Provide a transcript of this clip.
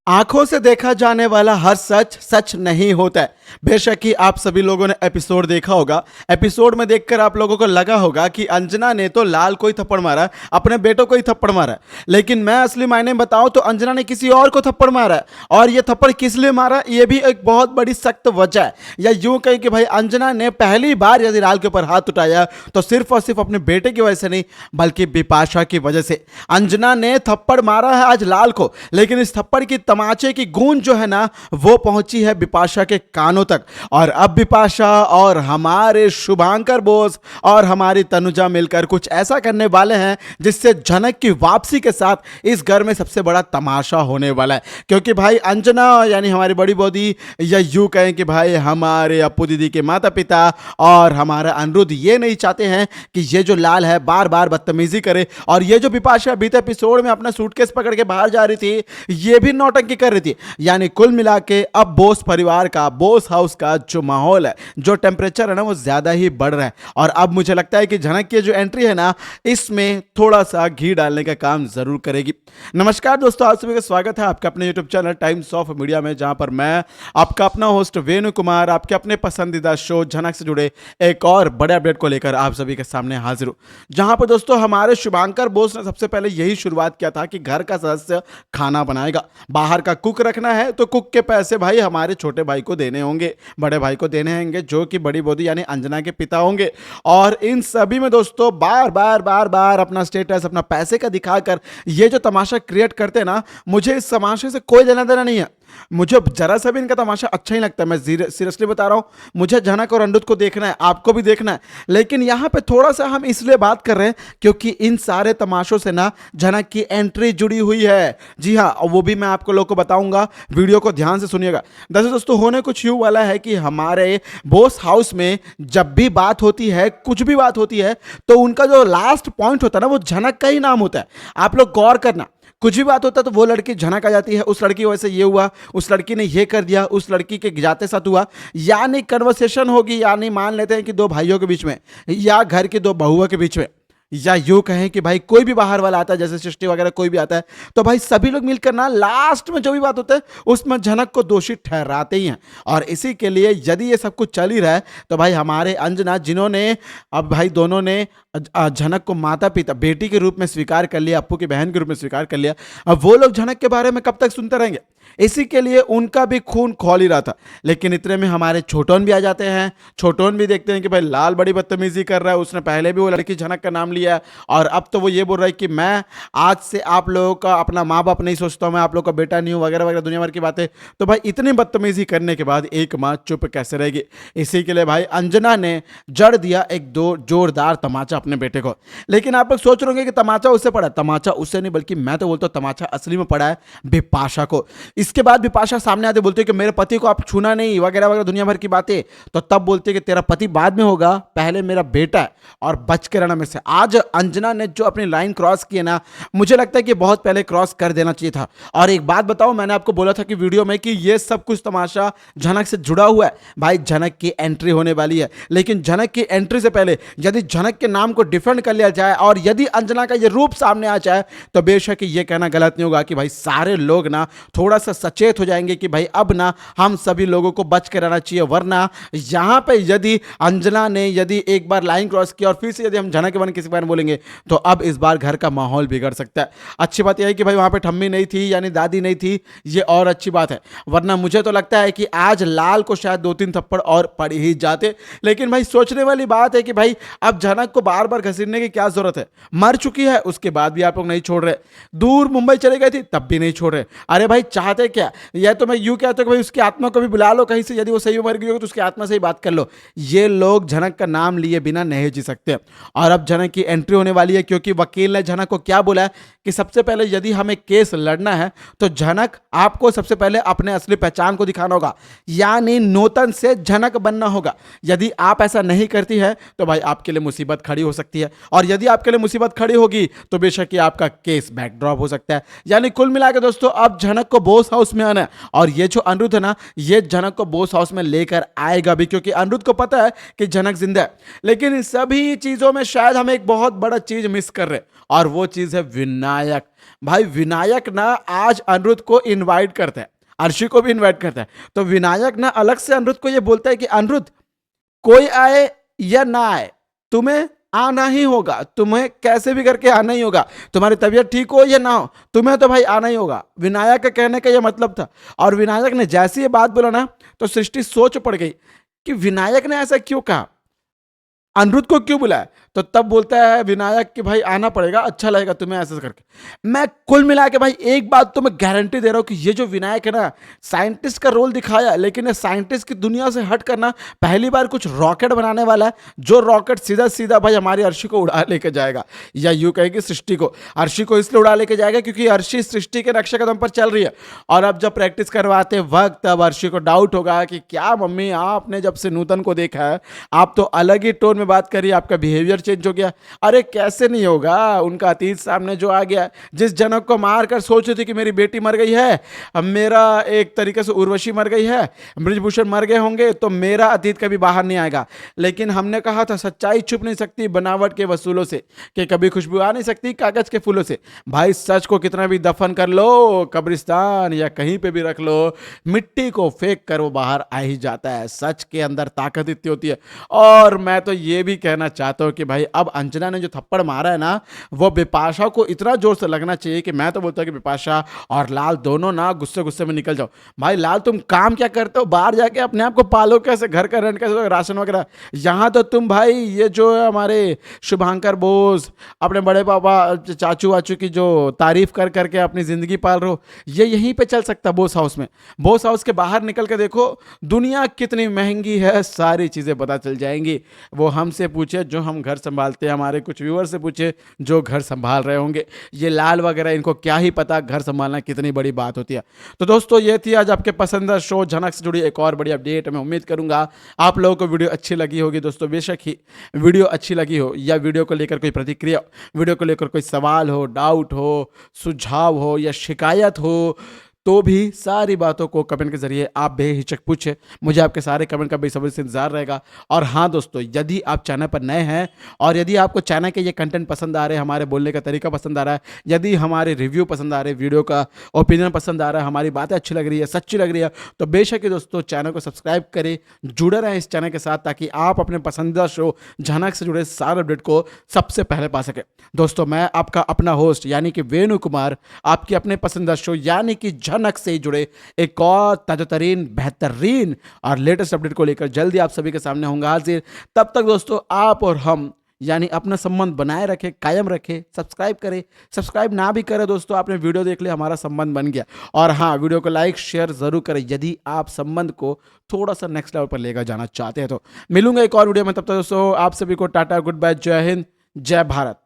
आंखों से देखा जाने वाला हर सच सच नहीं होता है। बेशक ही आप सभी लोगों ने एपिसोड देखा होगा। एपिसोड में देखकर आप लोगों को लगा होगा कि अंजना ने तो लाल को ही थप्पड़ मारा, अपने बेटों को ही थप्पड़ मारा। लेकिन मैं असली मायने में बताऊं तो अंजना ने किसी और को थप्पड़ मारा है। और ये थप्पड़ किस लिए मारा, ये भी एक बहुत बड़ी सख्त वजह है। या यूं कहें कि भाई अंजना ने पहली बार यदि लाल के ऊपर हाथ उठाया तो सिर्फ और सिर्फ अपने बेटे की वजह से नहीं, बल्कि बिपाशा की वजह से। अंजना ने थप्पड़ मारा है आज लाल को, लेकिन इस थप्पड़ की तमाचे की गूंज जो है ना, वो पहुंची है बिपाशा के कानों तक। और अब बिपाशा और हमारे शुभांकर बोस और हमारी तनुजा मिलकर कुछ ऐसा करने वाले हैं जिससे जनक की वापसी के साथ इस घर में सबसे बड़ा तमाशा होने वाला है। क्योंकि भाई अंजना यानी हमारी बड़ी बॉडी, या यूं कहें कि भाई हमारे अपू दीदी के माता पिता और हमारा अनिरुद्ध ये नहीं चाहते हैं कि ये जो लाल है बार बार बदतमीजी करे। और ये जो बिपाशा बीते एपिसोड में अपना सूटकेस पकड़ के बाहर जा रही थी, ये भी नौटंकी कर रही थी। यानी कुल मिला के अब बोस परिवार का, बोस हाउस का जो माहौल है, जो टेम्परेचर है ना, वो ज्यादा ही बढ़ रहा है। और अब मुझे लगता है कि जनक की जो एंट्री है ना, इसमें थोड़ा सा घी डालने का काम जरूर करेगी। नमस्कार दोस्तों, आप सभी का स्वागत है आपका अपने YouTube channel times of media में, जहां पर मैं आपका अपना होस्ट वेणु कुमार आपके अपने पसंदीदा शो जनक से जुड़े एक और बड़े अपडेट को लेकर आप सभी के सामने हाजिर हूं। जहां पर दोस्तों हमारे शुभांकर बोस ने सबसे पहले यही शुरुआत किया था कि घर का सदस्य खाना बनाएगा, बाहर का कुक रखना है तो कुक के पैसे भाई हमारे छोटे भाई को देने होंगे, बड़े भाई को देने होंगे, जो कि बड़ी बॉडी यानी अंजना के पिता होंगे। और इन सभी में दोस्तों बार बार अपना स्टेटस, अपना पैसे का दिखाकर ये जो तमाशा क्रिएट करते हैं ना, मुझे इस तमाशे से कोई लेना देना नहीं है। मुझे जरा सा भी इनका तमाशा अच्छा ही लगता है। मैं सीरियसली बता रहा हूं, मुझे जनक और अनिरुद्ध को देखना है, आपको भी देखना है। लेकिन यहां पे थोड़ा सा हम इसलिए बात कर रहे हैं क्योंकि इन सारे तमाशों से ना जनक की एंट्री जुड़ी हुई है। जी हां, और वो भी मैं आपको लोगों को बताऊंगा, वीडियो को ध्यान से सुनिएगा। दोस्तों होने कुछ यूं वाला है कि हमारे बोस हाउस में जब भी बात होती है, कुछ भी बात होती है, तो उनका जो लास्ट पॉइंट होता है ना, वो जनक का ही नाम होता है। आप लोग गौर करना, कुछ भी बात होता है तो वो लड़की झनक आ जाती है, उस लड़की की वजह से ये हुआ, उस लड़की ने ये कर दिया, उस लड़की के जाते साथ हुआ। यानी कन्वर्सेशन होगी, यानी मान लेते हैं कि दो भाइयों के बीच में या घर की दो बहुओं के बीच में, या यूं कहें कि भाई कोई भी बाहर वाला आता है, जैसे सृष्टि वगैरह कोई भी आता है, तो भाई सभी लोग मिलकर ना लास्ट में जो भी बात होता है उसमें जनक को दोषी ठहराते ही हैं। और इसी के लिए यदि ये सब कुछ चल ही रहा है तो भाई हमारे अंजना, जिन्होंने अब भाई दोनों ने जनक को माता पिता, बेटी के रूप में स्वीकार कर लिया, अप्पू की बहन के रूप में स्वीकार कर लिया, अब वो लोग जनक के बारे में कब तक सुनते रहेंगे? इसी के लिए उनका भी खून खौल ही रहा था। लेकिन इतने में हमारे छोटोन भी आ जाते हैं। छोटोन भी देखते हैं कि भाई लाल बड़ी बदतमीजी कर रहा है, उसने पहले भी वो लड़की जनक का नाम लिया है, और अब तो वो ये बोल रहा है कि मैं आज से आप लोगों का अपना माँ बाप नहीं सोचता हूं, मैं आप लोगों का बेटा नहीं हूं, वगैरह वगैरह दुनिया भर की बातें। तो भाई इतनी बदतमीजी करने के बाद एक माँ चुप कैसे रहेगी? इसी के लिए भाई अंजना ने जड़ दिया एक दो जोरदार तमाचा अपने बेटे को। लेकिन आप लोग सोच रहे होंगे कि तमाचा उससे पड़ा, तमाचा उससे नहीं, बल्कि मैं तो बोलता हूं तमाचा असली में पड़ा है बिपाशा को। इसके बाद बिपाशा सामने आते बोलते हैं कि मेरे पति को आप छूना नहीं, वगैरह वगैरह दुनिया भर की बातें। तो तब बोलते हैं कि तेरा पति बाद में होगा, पहले मेरा बेटा है, और बच के रहना मेरे से। आज अंजना ने जो अपनी लाइन क्रॉस की है ना, मुझे लगता है कि बहुत पहले क्रॉस कर देना चाहिए था। और एक बात बताऊं, मैंने आपको बोला था कि वीडियो में कि ये सब कुछ तमाशा जनक से जुड़ा हुआ है। भाई जनक की एंट्री होने वाली है, लेकिन जनक की एंट्री से पहले यदि जनक के नाम को डिफेंड कर लिया जाए और यदि अंजना का ये रूप सामने आ जाए, तो बेशक ये कहना गलत नहीं होगा कि भाई सारे लोग ना थोड़ा सा सचेत हो जाएंगे कि भाई अब ना हम सभी लोगों को बच के रहना चाहिए। वरना यहां पे यदि अंजना ने यदि एक बार लाइन क्रॉस किया और फिर से यदि हम जनक के बारे में किसी बारे में बोलेंगे, तो अब इस बार घर का माहौल बिगड़ सकता है। अच्छी बात यह है कि भाई वहां पे ठम्मी नहीं थी, यानी दादी नहीं थी, ये और अच्छी बात है। वरना मुझे तो लगता है कि आज लाल को शायद 2-3 थप्पड़ और पड़ ही जाते। लेकिन भाई सोचने वाली बात है कि भाई अब जनक को बार बार घसीटने की क्या जरूरत है? मर चुकी है, उसके बाद भी आप लोग नहीं छोड़ रहे। दूर मुंबई चले गई थी, तब भी नहीं छोड़ रहे। अरे भाई चाहते क्या? या तो मैं यूं कहता हूं कि भाई उसकी आत्मा को भी बुला लो कहीं से, यदि वो सही मर गई हो तो उसकी आत्मा से ही बात कर लो। ये लोग जनक का नाम लिए बिना नहीं जी सकते। और अब जनक की एंट्री होने वाली है, क्योंकि वकील ने जनक को क्या बोला है कि सबसे पहले यदि हमें केस लड़ना है तो जनक आपको सबसे पहले अपने असली पहचान को दिखाना होगा, यानी नूतन से जनक बनना होगा। यदि आप ऐसा नहीं करती है तो भाई आपके लिए मुसीबत खड़ी हो सकती है, और यदि आपके लिए मुसीबत खड़ी होगी तो बेशक ही आपका केस बैकड्रॉप हो सकता है। यानी कुल मिलाकर दोस्तों अब जनक को बोस हाउस में आना है। और ये जो अनिरुद्ध है ना, ये जनक को बोस हाउस में लेकर आएगा भी, क्योंकि अनिरुद्ध को पता है कि जनक जिंदा है। लेकिन इन सभी चीजों में शायद हम एक बहुत बड़ा चीज मिस कर रहे हैं, और वो चीज है विनायक। भाई विनायक ना आज अनिरुद्ध को इनवाइट करता है, अर्शी को भी इनवाइट करता है। तो विनायक ना अलग से अनिरुद्ध को ये बोलता है कि अनिरुद्ध, कोई आए या ना आए, तुम्हें आना ही होगा, तुम्हें कैसे भी करके आना ही होगा, तुम्हारी तबीयत ठीक हो या ना हो, तुम्हें तो भाई आना ही होगा। विनायक का कहने का यह मतलब था। और विनायक ने जैसे ये बात बोला ना, तो सृष्टि सोच पड़ गई कि विनायक ने ऐसा क्यों कहा, अनिरुद्ध को क्यों बुलाया। तो तब बोलता है विनायक कि भाई आना पड़ेगा, अच्छा लगेगा तुम्हें ऐसा करके। मैं कुल मिला के भाई एक बात तो मैं गारंटी दे रहा हूं कि ये जो विनायक है ना, साइंटिस्ट का रोल दिखाया, लेकिन ये साइंटिस्ट की दुनिया से हट करना पहली बार कुछ रॉकेट बनाने वाला है, जो रॉकेट सीधा सीधा भाई हमारी अर्शी को उड़ा लेके जाएगा, या यूं कहेंगे सृष्टि को। अर्शी को इसलिए उड़ा लेके जाएगा क्योंकि अर्शी सृष्टि के नक्शे कदम पर चल रही है। और अब जब प्रैक्टिस करवाते वक्त तब अर्शी को डाउट होगा कि क्या मम्मी, आपने जब से नूतन को देखा है आप तो अलग ही टोन में बात करिए, आपका बिहेवियर चेंज हो गया। अरे कैसे नहीं होगा, उनका अतीत सामने जो आ गया। जिस जनक को मारकर सोच रही थी कि मेरी बेटी मर गई है, अब मेरा एक तरीके से उर्वशी मर गई है, बृजभूषण मर गए होंगे, तो मेरा अतीत कभी बाहर नहीं आएगा। लेकिन हमने कहा था सच्चाई छुप नहीं सकती बनावट के वसूलों से, कि कभी खुशबू आ नहीं सकती कागज के फूलों से। भाई सच को कितना भी दफन कर लो, कब्रिस्तान या कहीं पे भी रख लो, मिट्टी को फेंक कर वो बाहर आ ही जाता है। सच के अंदर ताकत इतनी होती है। और मैं तो ये भी कहना चाहता हूं कि भाई अब अंजना ने जो थप्पड़ मारा है ना, वो बिपाशा को इतना जोर से लगना चाहिए कि मैं तो बोलता हूं कि बिपाशा और लाल दोनों ना गुस्से गुस्से में निकल जाओ। भाई लाल तुम काम क्या करते हो, बाहर जाके अपने आप को पालो कैसे, घर का रेंट कैसे, राशन वगैरह। यहां तो तुम भाई ये जो है हमारे शुभांकर बोस, अपने बड़े पापा चाचू वाचू की जो तारीफ कर करके अपनी जिंदगी पाल रहे हो, ये यहीं पे चल सकता बोस हाउस में। बोस हाउस के बाहर निकल के देखो दुनिया कितनी महंगी है, सारी चीजें पता चल जाएंगी। वो हमसे पूछे जो हम घर संभालते हैं, हमारे कुछ व्यूअर से पूछे जो घर संभाल रहे होंगे। ये लाल वगैरह इनको क्या ही पता घर संभालना कितनी बड़ी बात होती है। तो दोस्तों ये थी आज आपके पसंदीदा शो झनक से जुड़ी एक और बड़ी अपडेट। मैं उम्मीद करूंगा आप लोगों को वीडियो अच्छी लगी होगी। दोस्तों बेशक ही वीडियो अच्छी लगी हो या वीडियो को लेकर कोई प्रतिक्रिया, वीडियो को लेकर कोई सवाल हो, डाउट हो, सुझाव हो या शिकायत हो, तो भी सारी बातों को कमेंट के जरिए आप बेहिचक पूछे। मुझे आपके सारे कमेंट का बेसब्री से इंतजार रहेगा। और हाँ दोस्तों, यदि आप चैनल पर नए हैं और यदि आपको चैनल के ये कंटेंट पसंद आ रहे हैं, हमारे बोलने का तरीका पसंद आ रहा है, यदि हमारे रिव्यू पसंद आ रहे हैं, वीडियो का ओपिनियन पसंद आ रहा है, हमारी बातें अच्छी लग रही है, सच्ची लग रही है, तो बेशक ही दोस्तों चैनल को सब्सक्राइब करें, जुड़े रहें इस चैनल के साथ, ताकि आप अपने पसंदीदा शो झनक से जुड़े सारे अपडेट को सबसे पहले पा सके। दोस्तों मैं आपका अपना होस्ट यानी कि वेणु कुमार, आपके अपने पसंदीदा शो यानी कि झनक से जुड़े एक और ताजातरीन, बेहतरीन और लेटेस्ट अपडेट को लेकर जल्दी आप सभी के सामने होंगे हाजिर। तब तक दोस्तों आप और हम यानी अपना संबंध बनाए रखें, कायम रखें। सब्सक्राइब करें, सब्सक्राइब ना भी करें दोस्तों, आपने वीडियो देख लिया, हमारा संबंध बन गया। और हाँ, वीडियो को लाइक शेयर जरूर करें यदि आप संबंध को थोड़ा सा नेक्स्ट लेवल पर लेकर जाना चाहते हैं। तो मिलूंगा एक और वीडियो में, तब तक दोस्तों आप सभी को टाटा, गुड बाय, जय हिंद, जय भारत।